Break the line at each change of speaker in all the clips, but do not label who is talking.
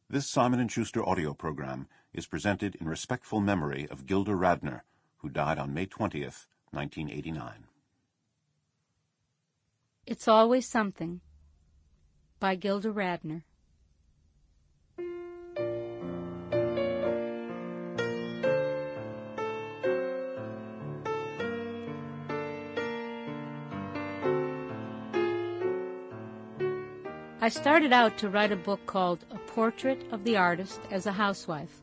This Simon & Schuster audio program is presented in respectful memory of Gilda Radner, who died on May 20th, 1989.
It's Always Something by Gilda Radner. I started out to write a book called A Portrait of the Artist as a Housewife.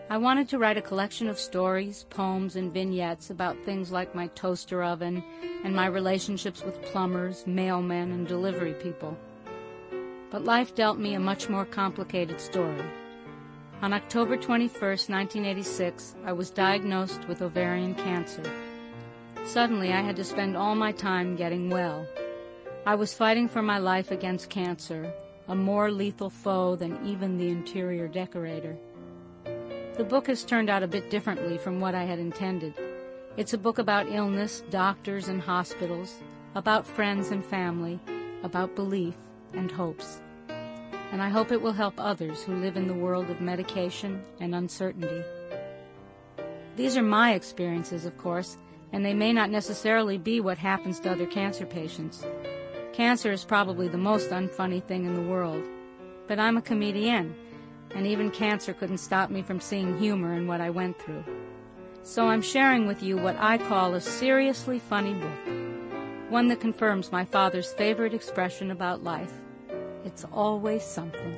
I wanted to write a collection of stories, poems, and vignettes about things like my toaster oven and my relationships with plumbers, mailmen, and delivery people. But life dealt me a much more complicated story. On October 21st, 1986, I was diagnosed with ovarian cancer. Suddenly, I had to spend all my time getting well. I was fighting for my life against cancer, a more lethal foe than even the interior decorator. The book has turned out a bit differently from what I had intended. It's a book about illness, doctors and hospitals, about friends and family, about belief and hopes. And I hope it will help others who live in the world of medication and uncertainty. These are my experiences, of course, and they may not necessarily be what happens to other cancer patients. Cancer is probably the most unfunny thing in the world. But I'm a comedian, and even cancer couldn't stop me from seeing humor in what I went through. So I'm sharing with you what I call a seriously funny book, one that confirms my father's favorite expression about life. It's always something.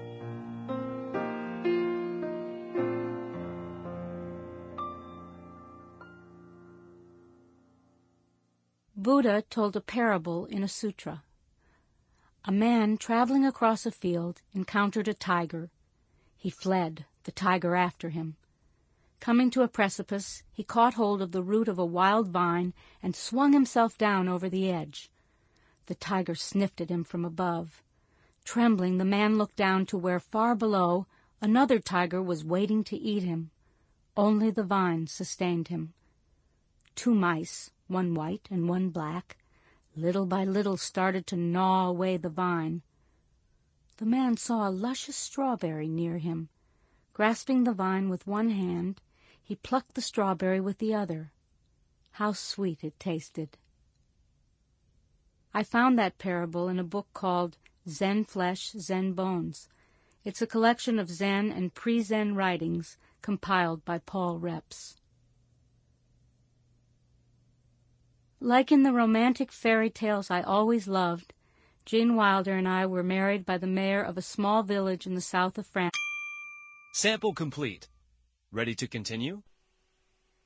Buddha told a parable in a sutra. A man traveling across a field encountered a tiger. He fled, the tiger after him. Coming to a precipice, he caught hold of the root of a wild vine and swung himself down over the edge. The tiger sniffed at him from above. Trembling, the man looked down to where, far below, another tiger was waiting to eat him. Only the vine sustained him. 2 mice, one white and one black, little by little started to gnaw away the vine. The man saw a luscious strawberry near him. Grasping the vine with one hand, he plucked the strawberry with the other. How sweet it tasted. I found that parable in a book called Zen Flesh, Zen Bones. It's a collection of Zen and pre-Zen writings compiled by Paul Reps. Like in the romantic fairy tales I always loved, Gene Wilder and I were married by the mayor of a small village in the south of France.
Sample complete. Ready to continue?